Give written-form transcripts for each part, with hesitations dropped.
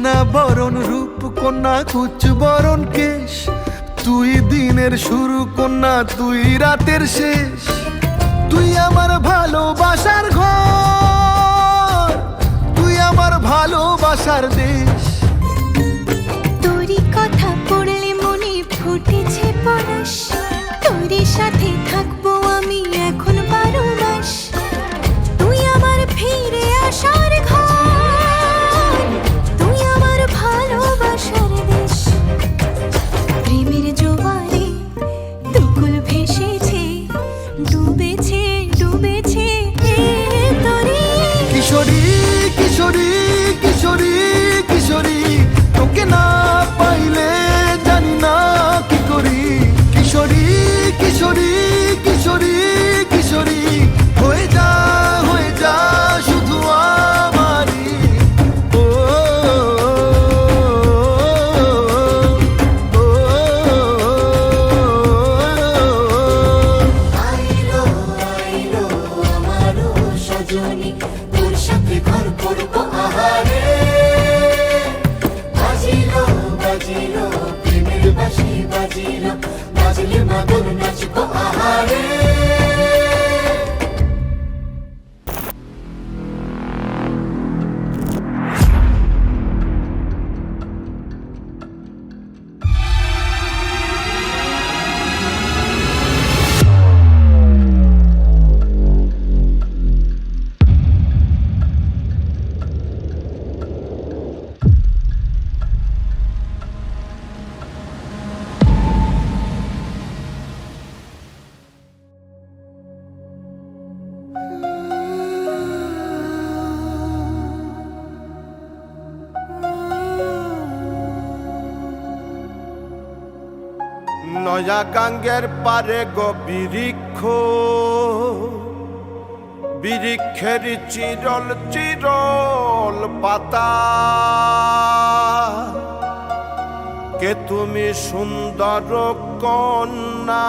সোনা বরণ রূপ কন্যা কুচ বরণ কেশ, তুই দিনের শুরু কন্যা তুই রাতের শেষ। তুই আমার ভালোবাসার ঘর, তুই আমার ভালোবাসার দেশ। তোরই কথা পড়লে মনে ফুটেছে পরশ, তোরই সাথে থাকবো আমি এখন 12 মাস। তুই আমার ফিরে আসার ঘর, তুই আমার ভালোবাসার দেশ। প্রেমের জোয়ারে দুকুল ভেসেছে, ডুবেছে ডুবেছে তোরে। কিশোরী কিশোরী কিশোরী কিশোরী, তোকে না পাইলে জানি না কি করি। কিশোরী কিশোরী কিশোরী কিশোরী, হয়ে যা শুধু আমারই। ও, আইলো আইলো আমারও সজনী, তোর সাথে ঘর করবো আহারে। বাজিলো বাজিলো প্রেমের বাঁশি বাজিলো, বাজলে মাদল নাচবো আহারে। নয়া গাঙ্গের পারে গো বিরিক্ষ, বিরিক্ষের চিরল চিরল পাতা। কে তুমি সুন্দর কন্যা,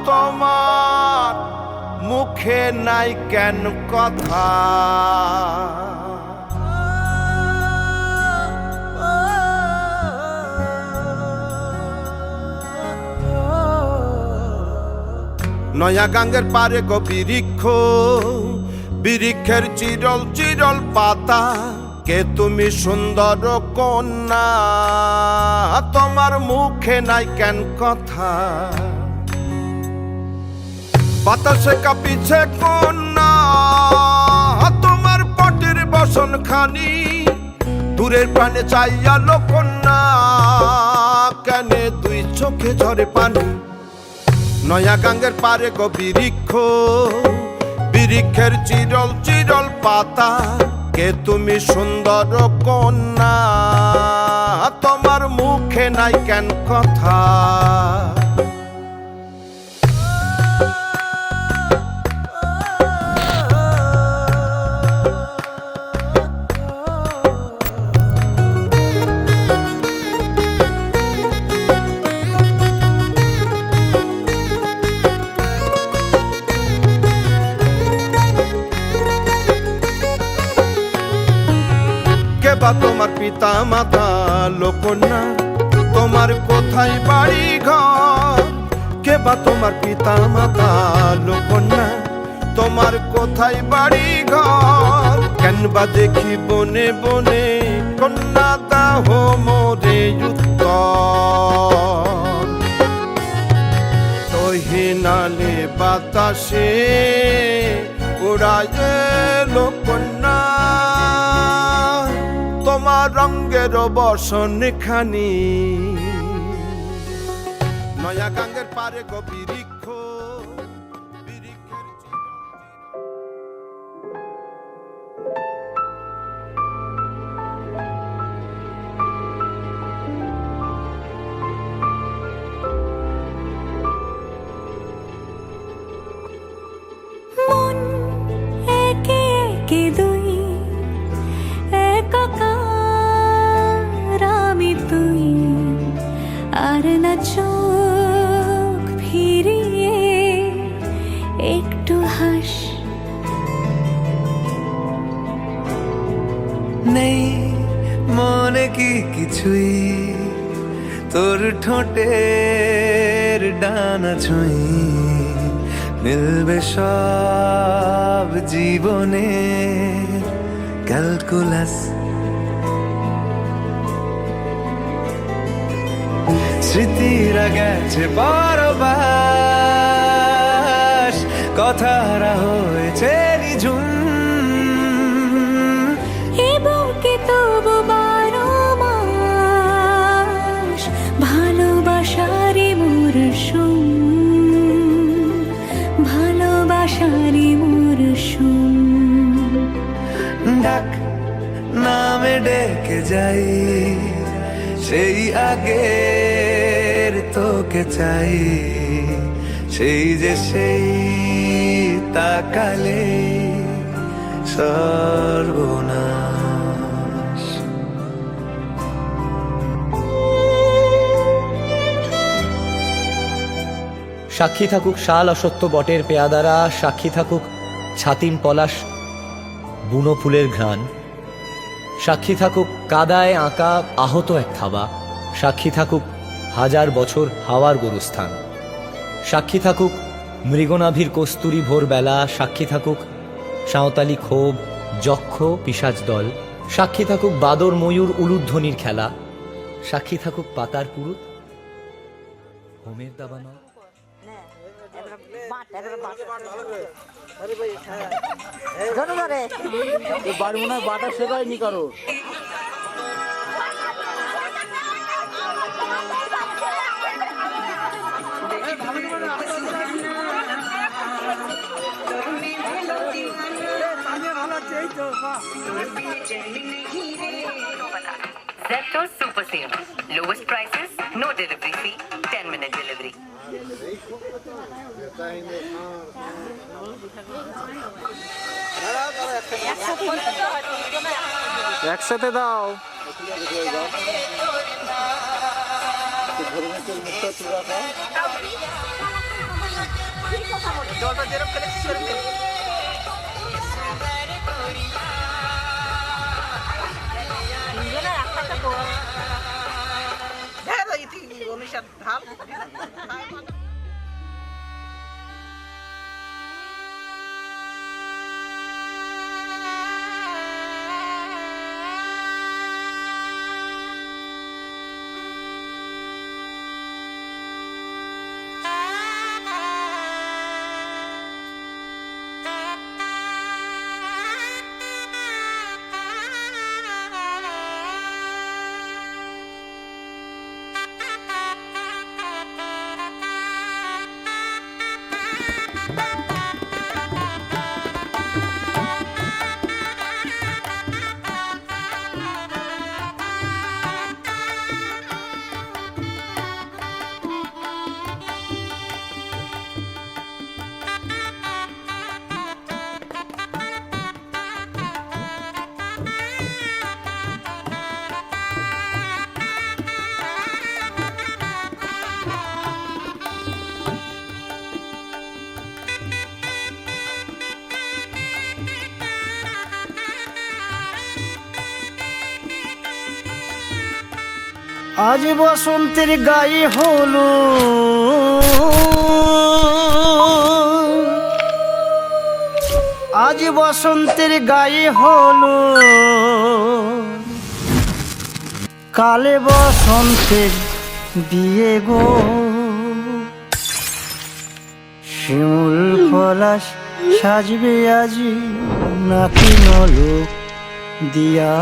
তোমার মুখে নাই কেন কথা। নয়া গাঙ্গের পারে গো বিরিক্ষ, বিরিক্ষের চিরল চিরল পাতা। কে তুমি সুন্দর কন্যা, তোমার মুখে নাই কেন কথা। বাতাসে কাঁপিছে কন্যা, তোমার পটের বসন খানি। দূরের প্রাণে চাইয়ালো কন্যা, কেনে দুই চোখে ঝরে পানি। নয়া গাঙ্গের পারে গো বিরিক্ষ, বিরিক্ষের চিরল চিরল পাতা। কে তুমি সুন্দর কন্যা, তোমার মুখে নাই কেন কথা। বা তোমার পিতা মাতা লোকন্যা, তোমার কোথায় বাড়ি ঘর। কে বা তোমার পিতা মাতা লোকন্যা, তোমার কোথায় বাড়ি ঘর। কেন বা দেখি বনে বনে কন্যা দাহ মোরে উত্তর। তহিনালে বাতাসে উড়ায় লোকন্যা, তোমার রঙ্গের বসন খানি। নয়া গাঙ্গের পারে গো বিরিক্ষ, বিরিক্ষের মন একে একে দুই, একাকার আমি তুই। আর না চোখ ফিরিয়ে একটু হাস। নেই কি কিছুই তোর ঠোঁটের ডানা ছুঁই মিলবে সব জীবনে ক্যালকুলাস স্মৃতিরা গেছে পরবাস কথারা হয়েছে নিঝুম এ বুকে তবু 12 মাস ভালোবাসারই মরশুম, ভালোবাসারই মরশুম। ডাক নামে ডেকে যাই সেই আগের তোকে চাই সেই যে সেই তাকালে সর্বনাশ। সাক্ষী থাকুক শাল অসত্য বটের পেয়াদারা, সাক্ষী থাকুক ছাতিম পলাশ বুনো ফুলের ঘ্রাণ, সাক্ষী থাকুক কাদায় আঁকা আহত এক থাবা, সাক্ষী থাকুক হাজার বছর হাওয়ার গরুস্থান, সাক্ষী থাকুক মৃগনাভির কস্তুরী ভোরবেলা, সাক্ষী থাকুক সাঁওতালি ক্ষোভ যক্ষ পিশাচ দল, সাক্ষী থাকুক বাদর ময়ূর উলুধ্বনির খেলা, সাক্ষী থাকুক পাতার পুরুত হোমের দাবানল। বাড়ি মনে হয় বাটা শেখায়নি কারো। Zepto Super Sale. Lowest prices, no delivery fee, 10-minute delivery. একসাথে দাও। আজ বসন্তের গায়ে হলো আজ বসন্তের গায়ে হলো কালে বসন্তের বিয়ে গো শিমুল পলাশ সাজবে আজি নাকি নলক দিয়া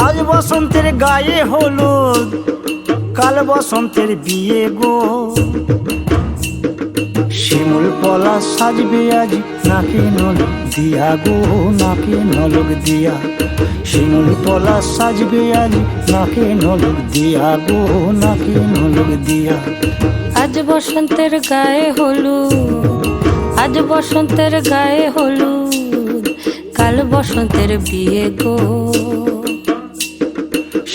আজ বসন্তের গায়ে হলুদ কাল বসন্তের বিয়ে গো শিমুল পলাশ সাজবে আজ নাকে নলক দিয়া গো নাকে নলক দিয়া শিমুল পলাশ সাজবে আজ নাকে নলক দিয়া গো নাকে নলক দিয়া আজ বসন্তের গায়ে হলুদ আজ বসন্তের গায়ে হলুদ কাল বসন্তের বিয়ে গো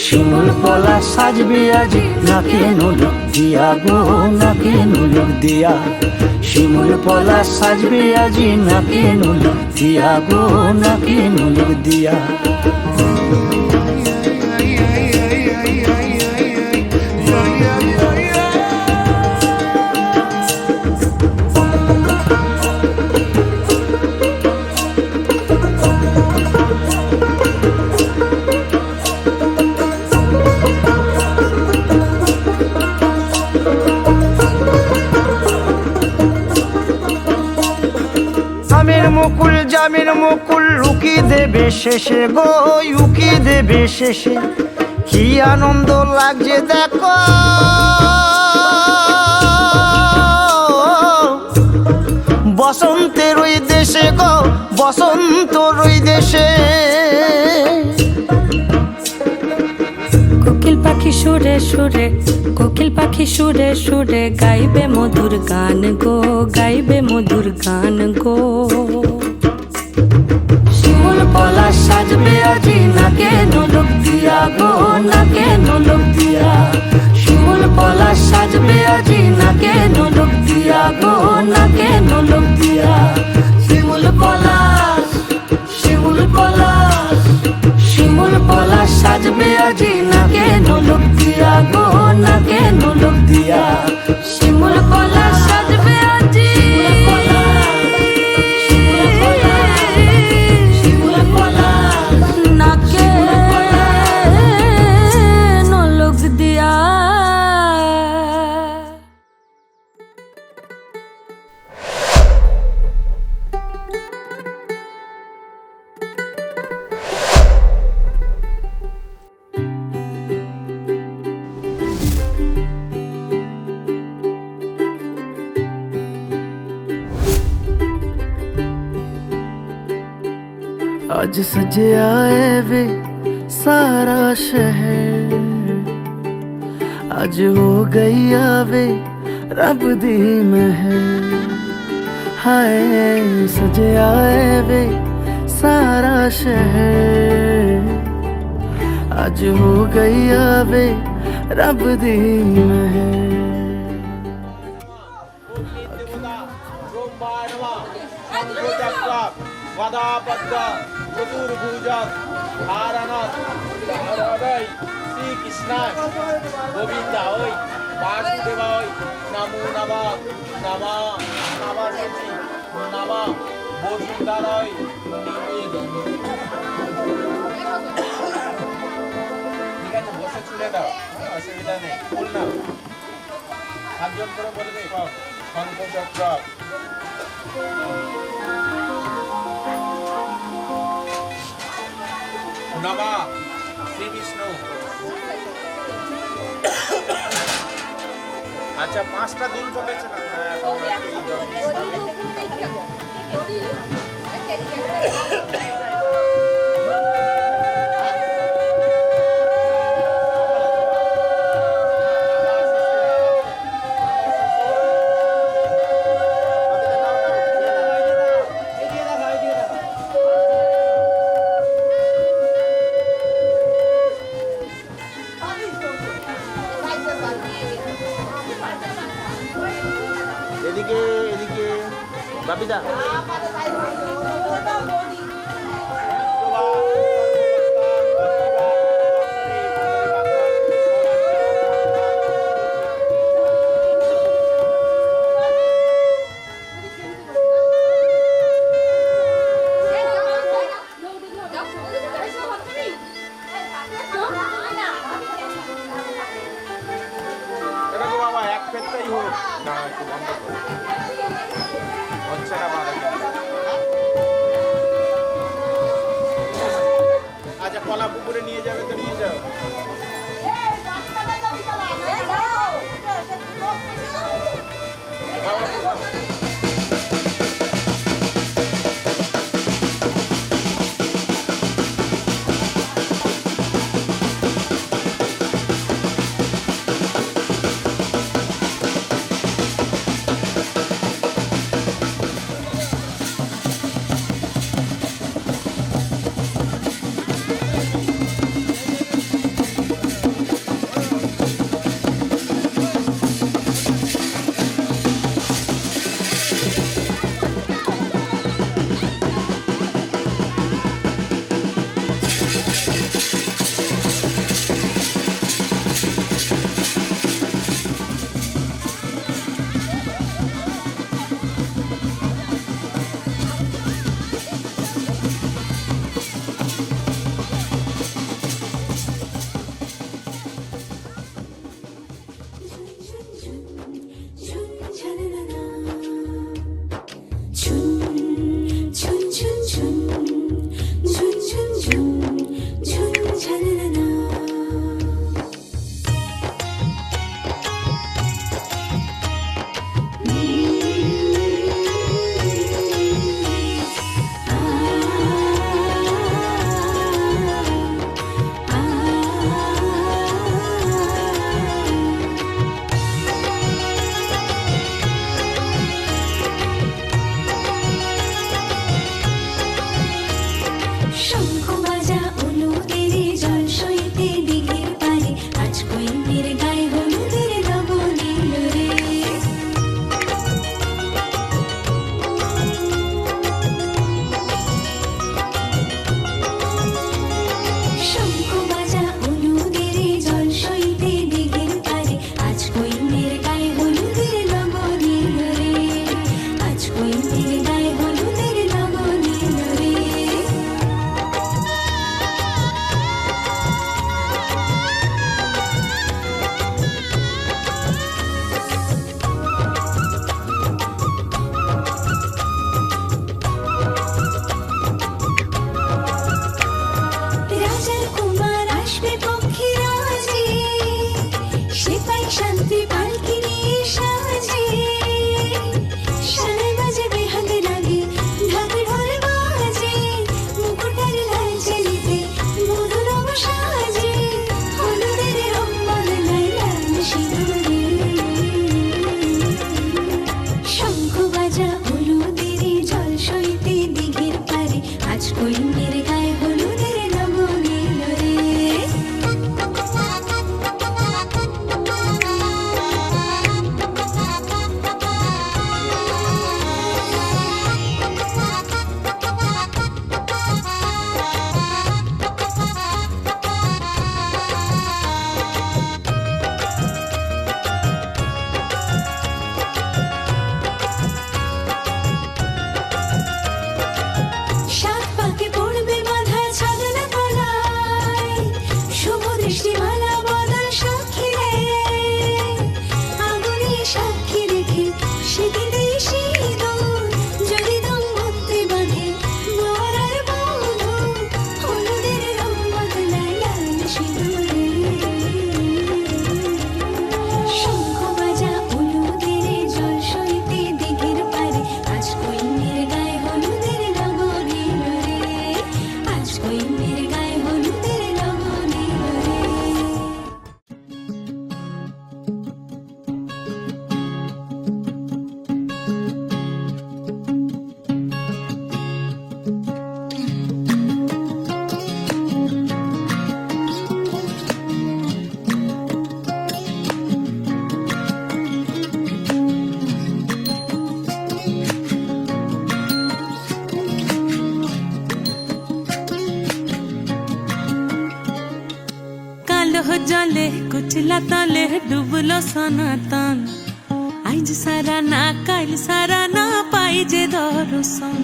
শিমুল পলাশ সাজবে আজি নাকে নলক দিয়া গো নাকে নলক দিয়া শিমুল পলাশ সাজবে আজি নাকে নলক দিয়া গো নাকে নলক দিয়া মুকুল জামির মুকুল লুকি দেবে শেষে গো উকি দেবে শেষে কি আনন্দ লাগছে দেখো বসন্তের ওই দেশে গো বসন্তর ওই দেশে কোকিল পাখি সুরে সুরে কোকিল পাখি সুরে সুরে গাইবে মধুর গান গো গাইবে মধুর গান গো শিমুল পলাশ সাজবে আজি নাকে নলক দিয়া গো নাকে নলক দিয়া শিমুল পলাশ সাজবে আজি নাকে নলক দিয়া গো নাকে নলক দিয়া শিমুল পলাশ শিমুল পলাশ শিমুল পলাশ সাজবে আজি নাকে নলক দিয়া গো নাকে নলক দিয়া শিমুল পলাশ সাজবে আজি শিমুল পলাশ নাকে নলক দিয়া आज सजया है वे सारा शहर आज हो गई आवे रब दी महर हाय सजया है वे सारा शहर आज हो गई आवे रब दी महर চতুর্ভুজাত হারানাথ হৃদয় শ্রীকৃষ্ণায় গোবিন্দায় বাসুদেবায় নমো নমঃ নমঃ নমস্তি নমঃ বসুন্ধরায় নিবেদন। ঠিক আছে, বসে ছুড়ে দাও, অসুবিধা নেই। বল না, সাতজন করে বলবে শঙ্খ চক্র নমা শ্রী বিষ্ণু। আচ্ছা, 5টা দুল পকেছে না? এদিকে এদিকে বাপিদা বাবা এক পেটটাই হোক না, একটু বন্ধ করো, হচ্ছে না বাবা। আচ্ছা, কলা পুকুরে নিয়ে যাবে তো নিয়ে যাও। শান্তি পালকি নিয়ে সাজে সানাই বাজে বেহাত লাগে ঢাক ঢোল বাজে মুকুটের লাল চেলিতে মধুর সাজে হলুদের রং বদলায় লাল সিঁদুরে শঙ্খ বাজা হলুদের জল সইতে দিঘির পারে আজ কইনের গায়ে হলুদের লগন এলো রে সাত পাকে পড়বে বাঁধা ছাগলা গলায় শুভ দৃষ্টিমালা বদল সাক্ষী রে আগুনে সাক্ষী রেখে সেদিতে সিঁদুর যদি দম্পতি বাঁধে বর আর বধূ হলুদের রং বদলায় লাল সিঁদুরে শঙ্খ বাজা হলুদের জল সইতে দিঘির পারে আজ কইনের গায়ে হলুদের লগন এলো রে আজ কইনের গায়ে হলুদের লগন এলো রে কালো জলে কুচলা তলে ডুবলো সনাতন আইজ সারা না কাল সারা না পাই যে দর্শন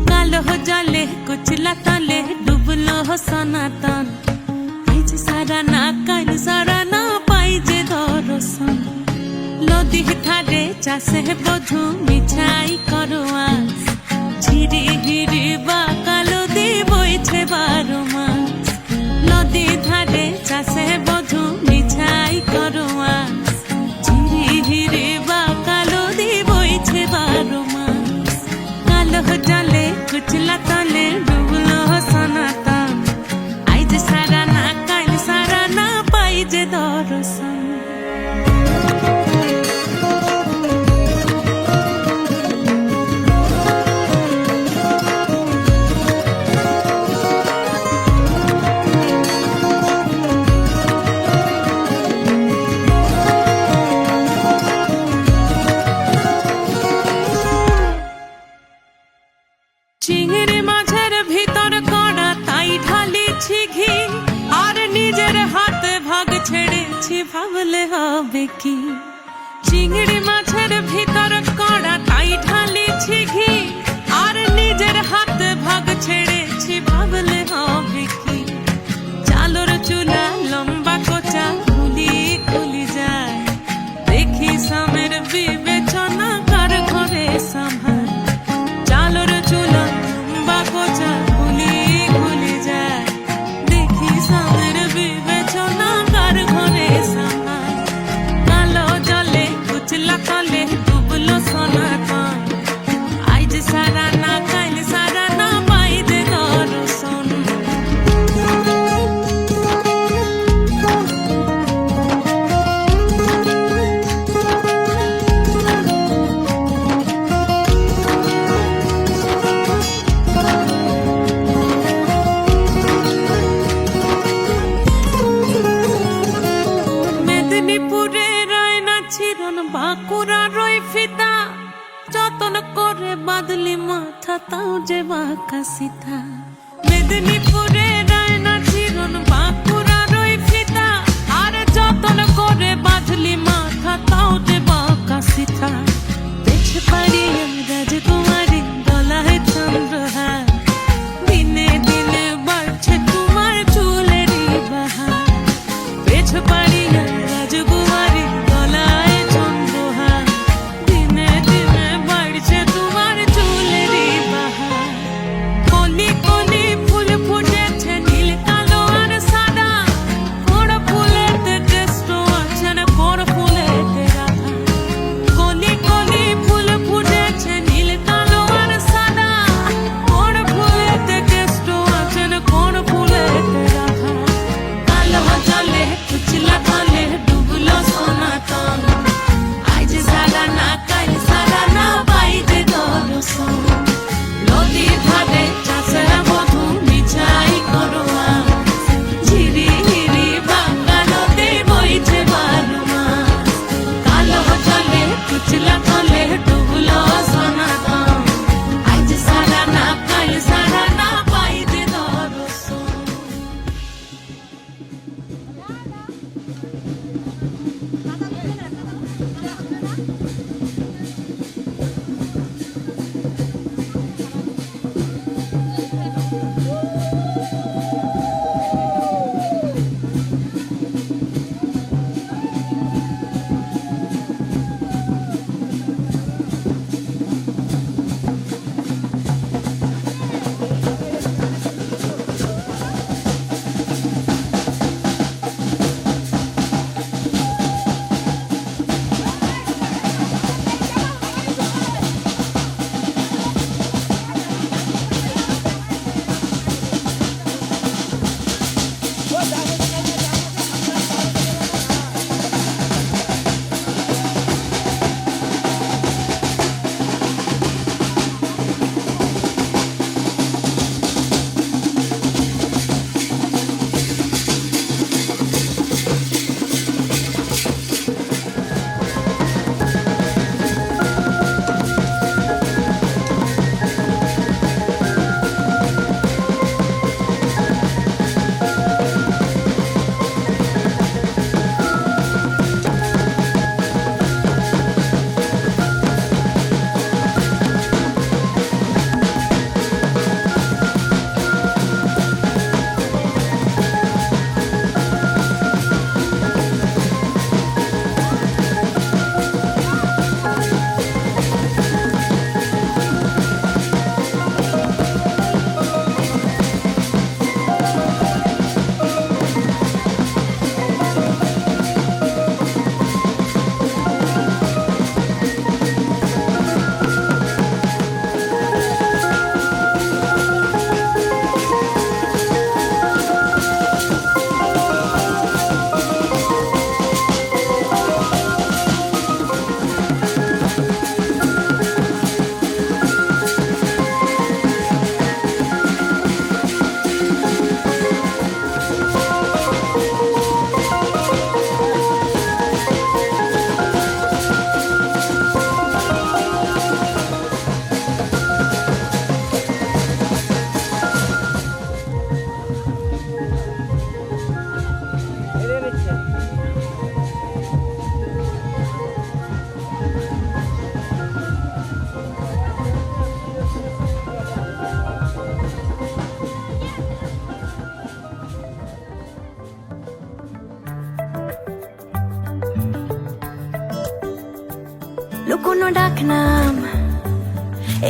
কালো জলে কুচলা তলে ডুবলো সনাতন আইজ সারা না কাল সারা না পাই যে দর্শন নদী ধারে চাষে বধু মিছাই করো আস ঝিরি হিরি বা কালো দি বইছে 12 মাস নদী ধারে চাষে বধু মিছাই করো আস ঝিরি হিরি বা কালো দি বইছে 12 মাস কালো জলে কুচলা তলে ডুবলো সনাতন আইজ সারা না কাল সারা না পাই যে দর্শন চিংড়ি মাছের ভিতর কড়া তাই ঢালিছি ঘি আর নিজের হাতে ভাগ ছেড়েছি ভাবলে হবে কি চিংড়ি মাছের ভিতর কড়া তাই ঢালিছি ঘি আর নিজের হাতে ভাগ ছেড়েছি ভাবলে হবে কি চালর চুলা লম্বা কোচা খুলি খুলি যায় দেখি সামের বিবেচনা কার ঘরে সামার চালর চুলা লম্বা কোচা খুলি খুলি যায় দেখি সামের বিবেচনা কার ঘরে সামার কালো জলে কুচলা তলে ডুবলো সনাতন আইজ সারা না কাইল সারা না পাই যে দর্শন মেদিনীপুরে রায়না ছিরন বাঁকুড়া রই ফিতা যতন করে বাদলি মাথা তাও যে বাঁকা সিথা মেদিনীপুরে রায়না ছিরন বাঁকুড়া রই ফিতা আর যতন করে বাদলি মাথা তাও যে বাঁকা সিথা বেশ পারি রাজকুমারী গলায় চন্দ্রহার দিনে দিনে বাড়ছে তোমার চুলেরই বাহার বেশ পারি রাজকুমারী গলায় চন্দ্রহার দিনে দিনে বাড়ছে তোমার চুলেরই বাহার কলি কলি ফুল ফুটেছে লুকোনো ডাকনাম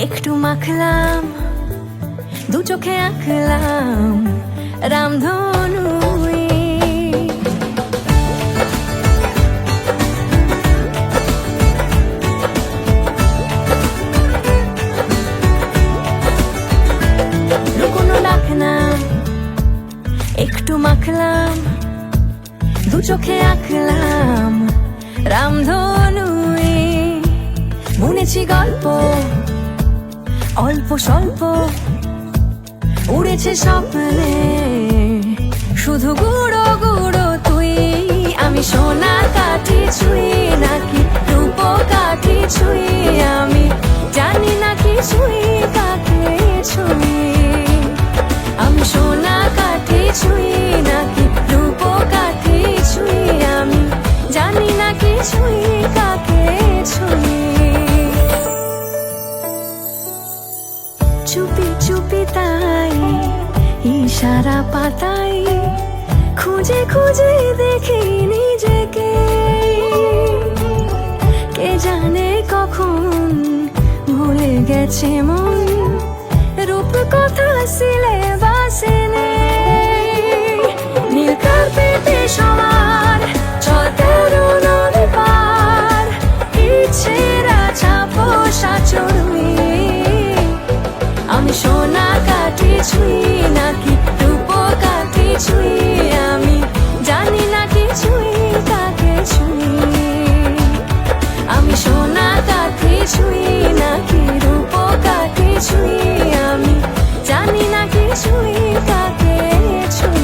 একটু মাখলাম, দু চোখে আঁকলাম রামধনু। লুকোনো ডাকনাম একটু মাখলাম, দু চোখে আঁকলাম রামধনু। বুনেছি গল্প অল্প স্বল্প, উড়েছে স্বপ্নে শুধু গুঁড়ো গুঁড়ো তুই। আমি সোনা কাঠি ছুঁই নাকি রূপ কাঠি ছুঁই, আমি জানি না কি ছুঁই কাকে ছুঁই। আমি সোনা কাঠি ছুঁই নাকি রূপ কাঠি ছুঁই, আমি জানি না কি ছুঁই কাকে ছুঁই। চুপি চুপি তাই ইশারা পাতাই, খুঁজে খুঁজে দেখি নিজেকে। কে জানে কখন ভুলে গেছে মন, রূপ কথা সিলেবাসে নেই। নীল কার্পেটে সবার চলতে নদী পার, ইচ্ছেরা ছাপোষা চড়ুই। আমি সোনা কাঠি ছুঁই নাকি রূপ কাঠি ছুঁই, আমি জানি না কি ছুঁই কাকে ছুঁই। আমি সোনা কাঠি ছুঁই নাকি রূপ কাঠি ছুঁই, আমি জানি না কি ছুঁই কাকে ছুঁই।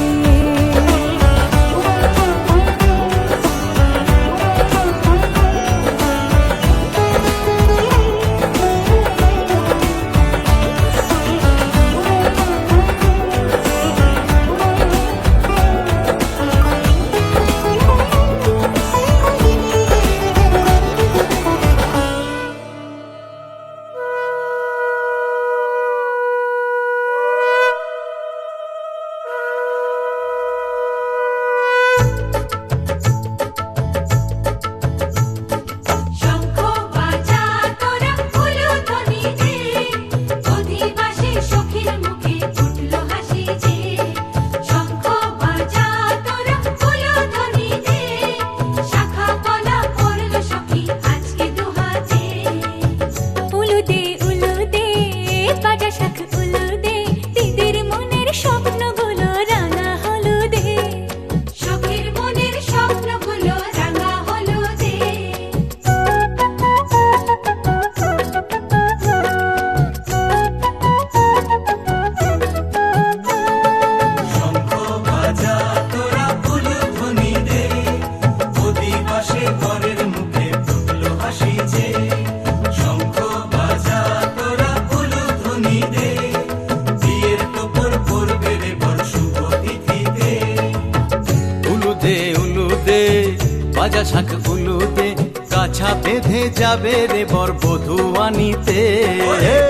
বাজা শাঁখ উলুদে, কাছা বেঁধে যাবে রে বর বধূ আনিতে।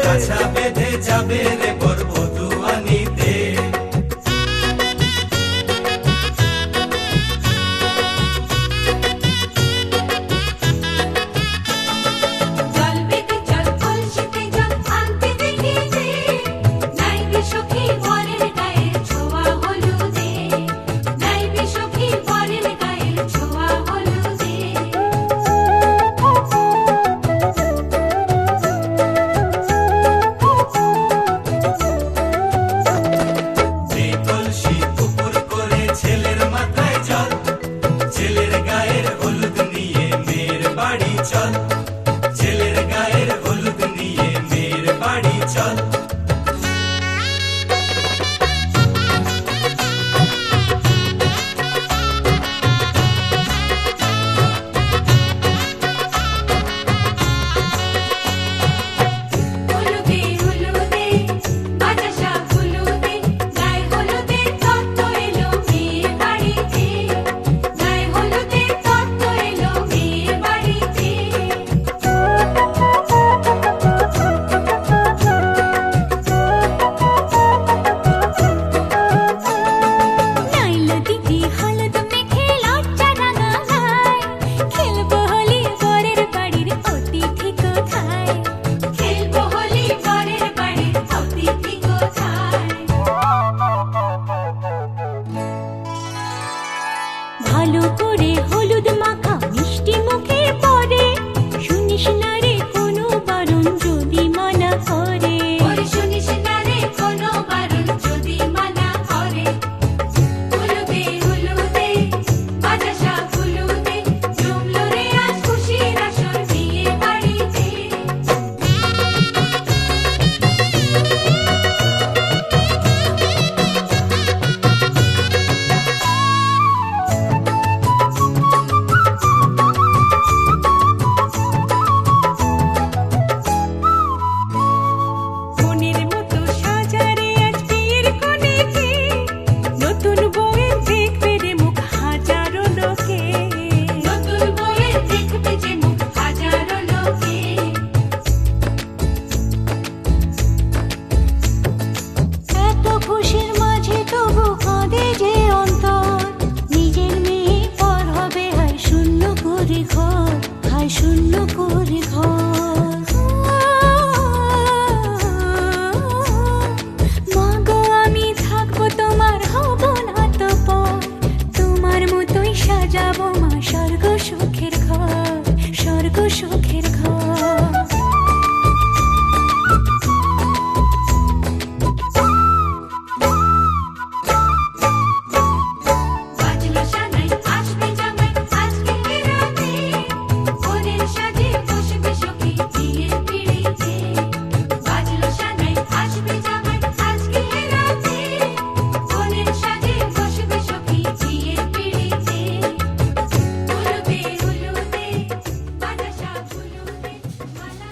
কাছা বেঁধে যাবে রে বর বধূ আনিতে। চাই শূন্য করে ঘর। মাগো আমি থাকবো তোমার, হব না তো পর, তোমার মতোই সাজাবো মা স্বর্গ সুখের ঘর, স্বর্গ সুখের ঘর। বাজলো সানাই আসবে জামাই আজকে রাতে, ওদের সাথে বসবে সখী বিয়ের পিড়িতে। বাজলো সানাই আসবে জামাই আজকে রাতে, ওদের সাথে বসবে সখী বিয়ের পিড়িতে। উলুদে উলুদে বাতাসা উলুদে মালা।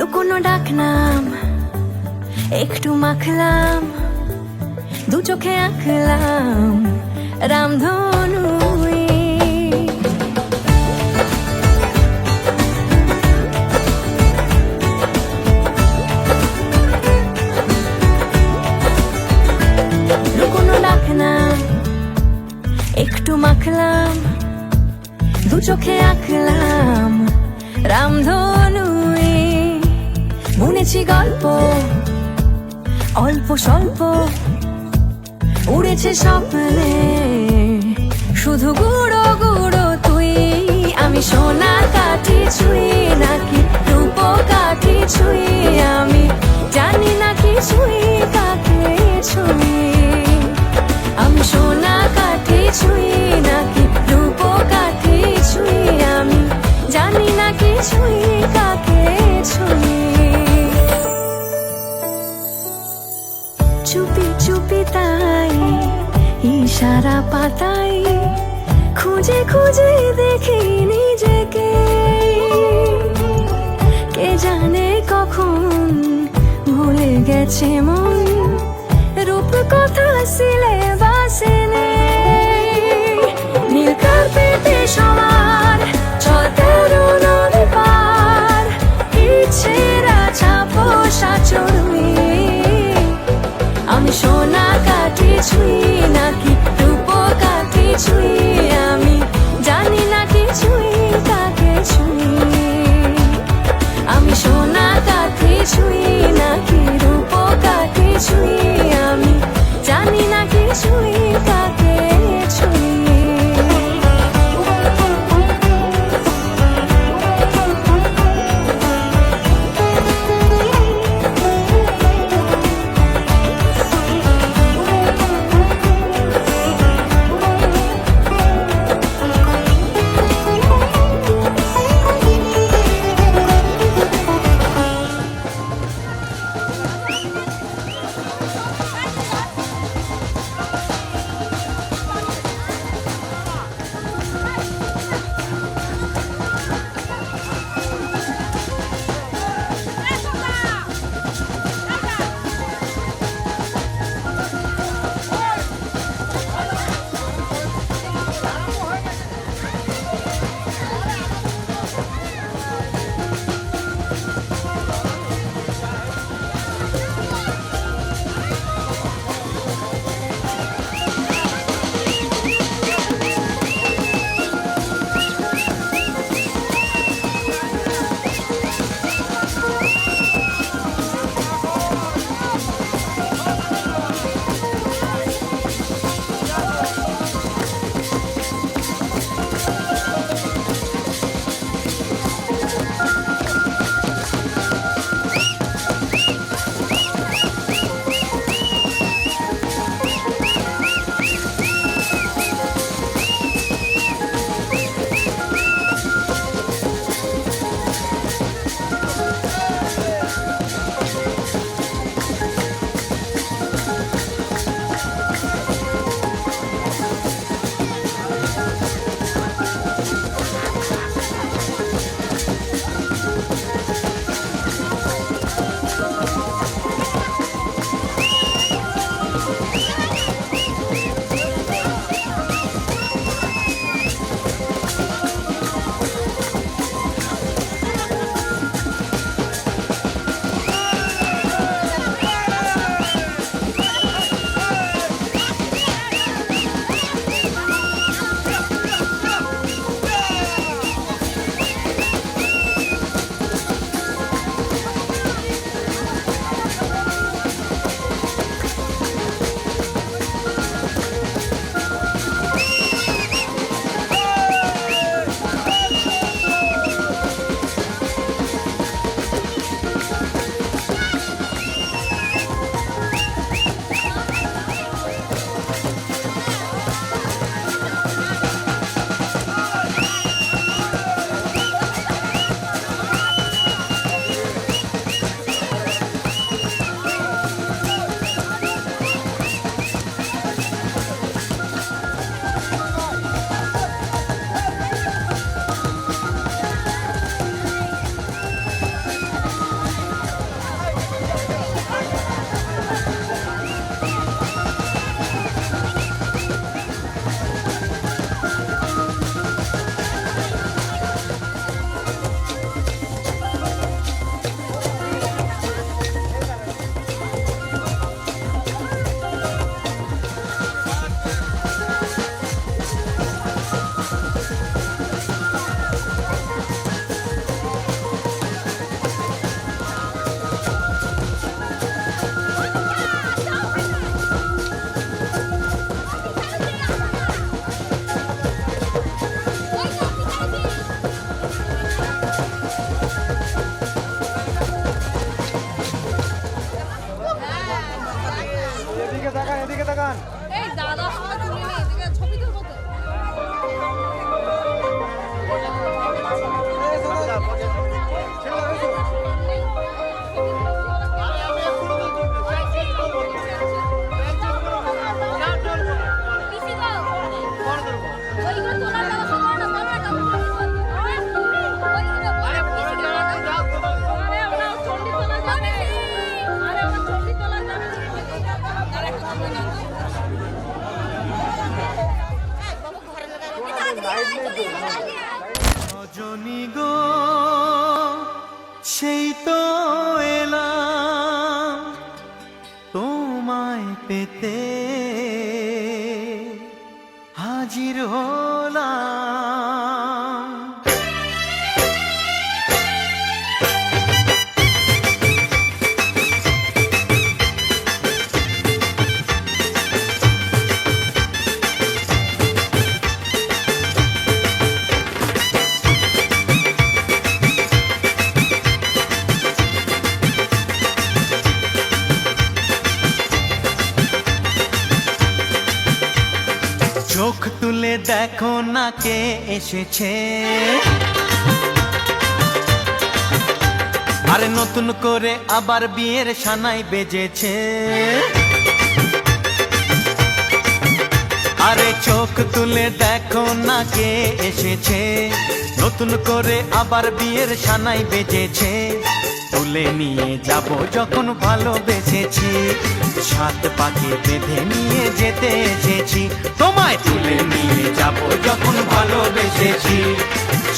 লুকোনো ডাকনাম একটু মাখলাম, দু চোখে আঁকলাম রামধনু। লুকোনো ডাকনাম একটু মাখলাম, দু চোখে আঁকলাম রামধনু। বুনেছি গল্প অল্প স্বল্প, উড়েছে স্বপ্নে শুধু গুঁড়ো গুঁড়ো তুই। আমি সোনা কাঠি ছুঁই নাকি রূপ কাঠি ছুঁই, আমি জানি না কিছুই কাকে ছুঁই। আমি সোনা কাঠি ছুঁই নাকি রূপ কাঠি ছুঁই, আমি জানি না কিছুই কাকে ছুঁই। চুপি চুপি তাই ইশারা পাতাই, খুঁজে খুঁজে দেখি নিজেকে। কে জানে কখন ভুলে গেছে মন, রূপ কথা সিলেবাসে নেই। নীল কার্পেটে সবার চতেরো নদী পার, ইচ্ছেরা ছাপোষা চড়ুই। আমি সোনা কাঠি ছুঁই নাকি রূপ কাঠি ছুঁই, আমি জানি না কিছুই কাকে ছুঁই। আমি সোনা কাঠি ছুঁই নাকি রূপ কাঠি ছুঁই, আমি জানি না কি দেখো না কে এসেছে, আরে নতুন করে আবার বিয়ের সানাই বেজেছে। আরে চোখ তুলে দেখো না কে এসেছে, নতুন করে আবার বিয়ের সানাই বেজেছে। তুলে নিয়ে যাব যখন ভালোবেসেছি, সাত পাকে বেঁধে নিয়ে যেতে এসেছি। তোমায় তুলে নিয়ে যাব যখন ভালোবেসেছি,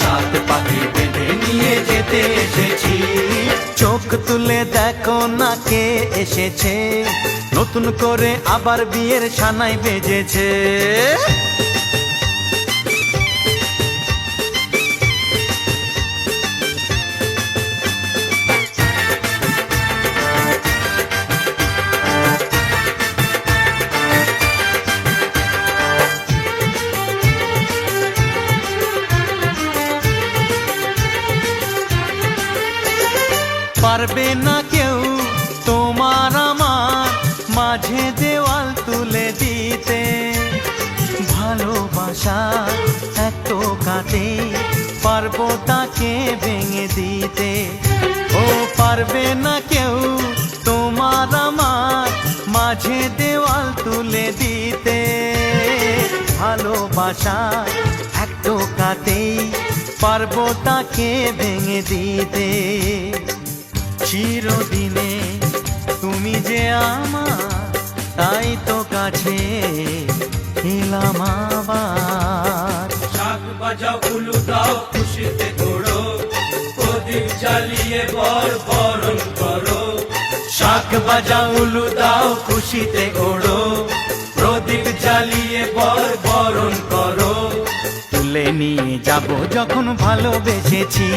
সাত পাকে বেঁধে নিয়ে যেতে এসেছি। চোখ তুলে দেখো না কে এসেছে, নতুন করে আবার বিয়ের সানাই বেজেছে। পারবে না কেউ তোমার আমার মাঝে দেওয়াল তুলে দিতে, ভালোবাসা এত কাটে পারবো তাকে ভেঙে দিতে। ও পারবে না কেউ তোমার আমার মাঝে দেওয়াল তুলে দিতে, ভালোবাসা এত কাটে পারবো তাকে ভেঙে দিতে। চিরদিনে তুমি যে আমার, তাই তো কাছে এলাম আবার। শাক বাজাও উলু দাও খুশিতে ঘোড়ো, প্রদীপ জ্বালিয়ে বর বরণ করো। শাক বাজাও উলু দাও খুশিতে ওড়ো, প্রদীপ জ্বালিয়ে বর বরণ করো। তুলে নিয়ে যাব যখন ভালোবেসেছি,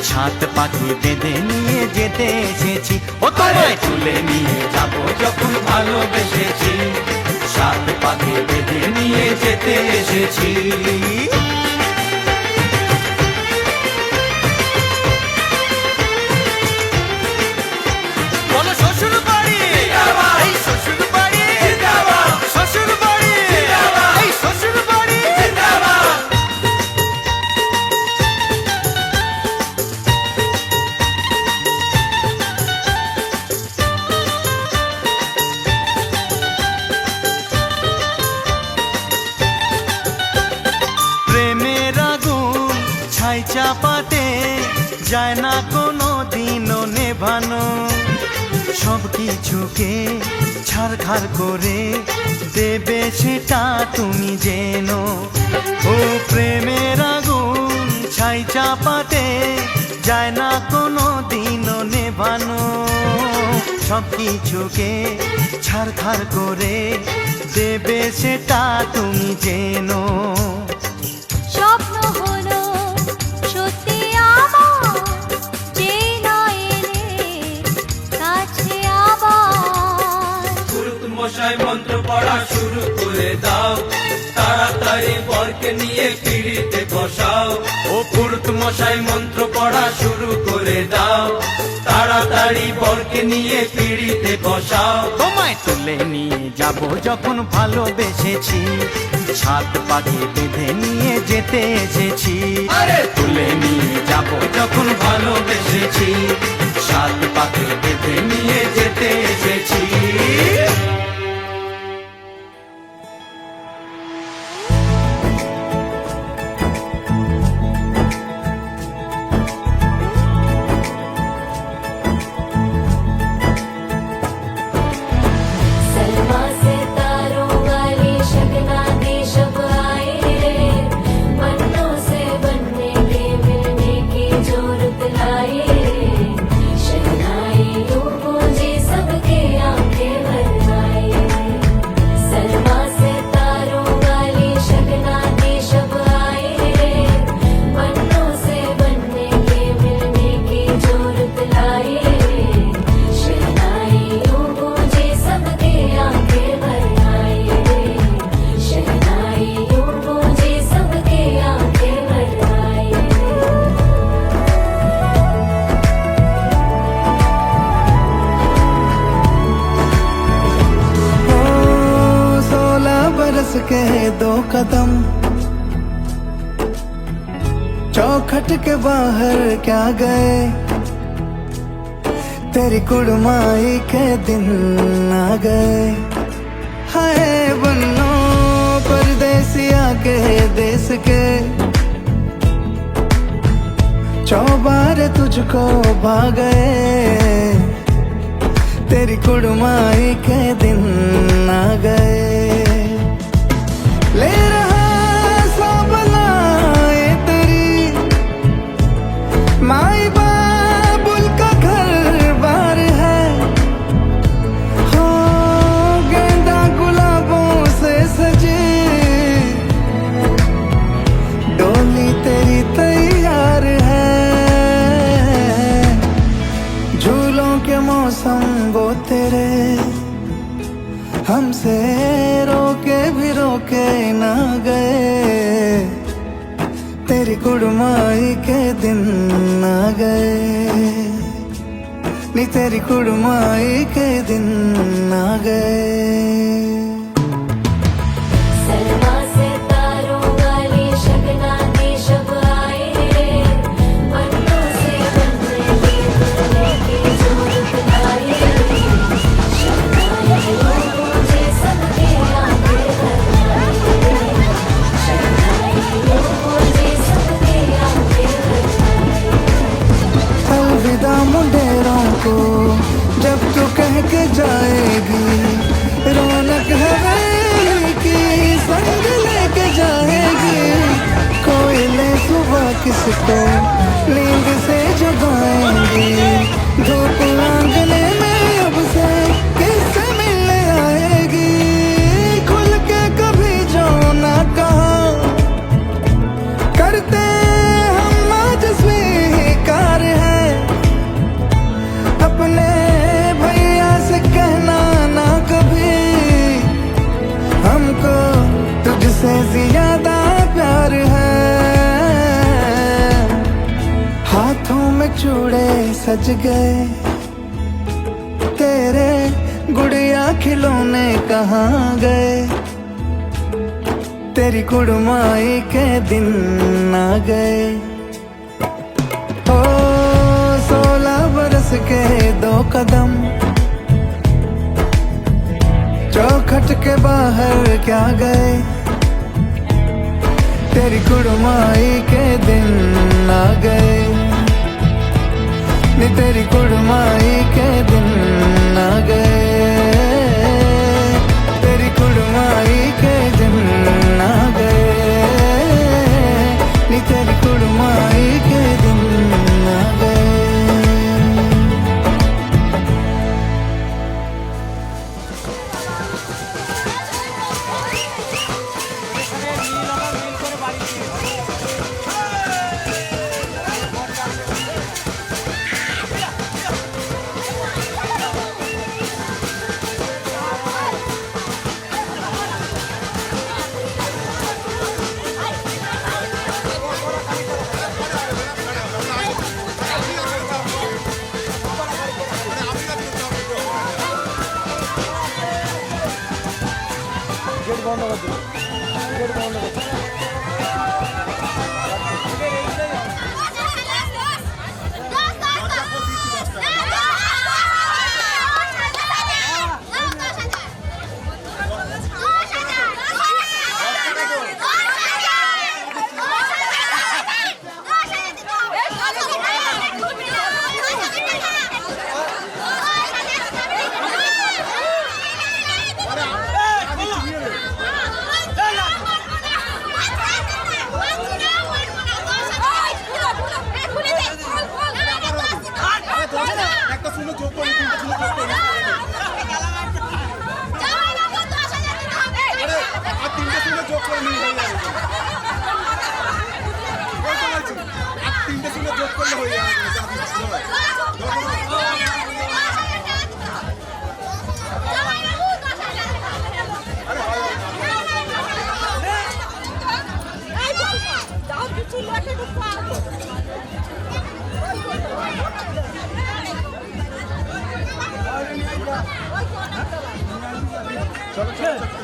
সাত পাখি বেঁধে নিয়ে যেতে এসেছি। ও তোমায় তুলে নিয়ে যাব যখন ভালোবেসেছি, সাত পাখি বেঁধে নিয়ে যেতে এসেছি। বলো শ্বশুর বাড়ি, এই শ্বশুর বাড়ি, শ্বশুর বাড়ি, এই শ্বশুর বাড়ি। প্রেমের আগুন ছাই চাপাতে যায় না কোনো দিনও নেভানো, সব কিছুকে ছাড়খাড় করে দেবে সেটা তুমি জেনো। ও প্রেমের আগুন ছাই চাপাতে যায় না কোনো দিনও নেভানো, সব কিছুকে ছাড়খাড় করে দেবে সেটা তুমি জেনো। স্বপ্ন হলো সত্যি আমার, যে না এলে কাছে আবার। পুরুত মশাই মন্ত্র পড়া শুরু করে দাও, তাড়াতাড়ি বরকে নিয়ে পিড়িতে বসাও। ও পুরুত মশাই মন্ত্র পড়া শুরু করে দাও, তাড়াতাড়ি বরকে নিয়ে পিড়িতে বসাও। তোমায় তুলে নিয়ে যাব যখন ভালোবেসেছি, সাত পাখি বেঁধে নিয়ে যেতে এসেছি। আরে তুলে নিয়ে যাব যখন ভালোবেসেছি, সাত পাখি বেঁধে নিয়ে যেতে এসেছি। सलमा से तारों वाली शगना दे शब आए रे, बनों से बनने के मिलने की जरूरत लाए रे। शहनाई यूं गूंजे सबके आंखें भर आए रे। सलमा से तारों वाली शगना दे शब आए रे, बनों से बनने के मिलने की जरूरत लाए रे। शहनाई यूं गूंजे सबके आंखें भर आए रे। शहनाई यूं गूंजे सबके आंखें भर आए रे। 16 बरस के 2 कदम चौखट के बाहर क्या गए, तेरी कुड़माई के दिन आ गए। हाय बन्नो परदेसिया के देश के, चौबार तुझको भा गए, तेरी कुड़माई के दिन आ गए। ले रहा सब लाए तेरी माई बाबुल का घर बार है, हो गेंदा गुलाबों से सजी डोली तेरी तैयार है। झूलों के मौसम वो तेरे हमसे रोके भी रोके ना गए, तेरी कुड़माई के दिन आ गए, नी तेरी कुड़माई के दिन आ गए। सलमा से तारों वाली शगना की शब आए रे, पन्नों से बनने की जरूरत आई रे, शगनाई मुझे सबके आगे लगाई रे, शगनाई मुझे सबके आगे लगाई रे। अलविदा मुंडेरों को जब तू कह के जाएगी, रौनक हवेली की संग लेके जाएगी। कोयले सुबह किसको नींद से जगाएंगी, धूप आंगने में अब से किससे मिलने आएगी। खुल के कभी जो ना कहा करते हम आज स्वीकार है, अपने भैया से कहना ना कभी, हमको तुझसे ज्यादा प्यार है। हाथों में चूड़े सज गए, तेरे गुड़िया खिलौने कहाँ गए, तेरी कुड़माई के दिन आ गए। ओ 16 बरस के 2 कदम, चौखट के बाहर क्या गए, तेरी कुड़माई के दिन आ गए, नी तेरी कुड़माई के दिन आ गए, तेरी कुड़माई के दिन आ गए, नी तेरी कुड़माई के दिन आ गए।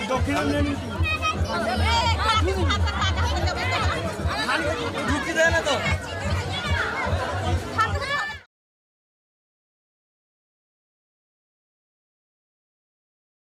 দক্ষিণা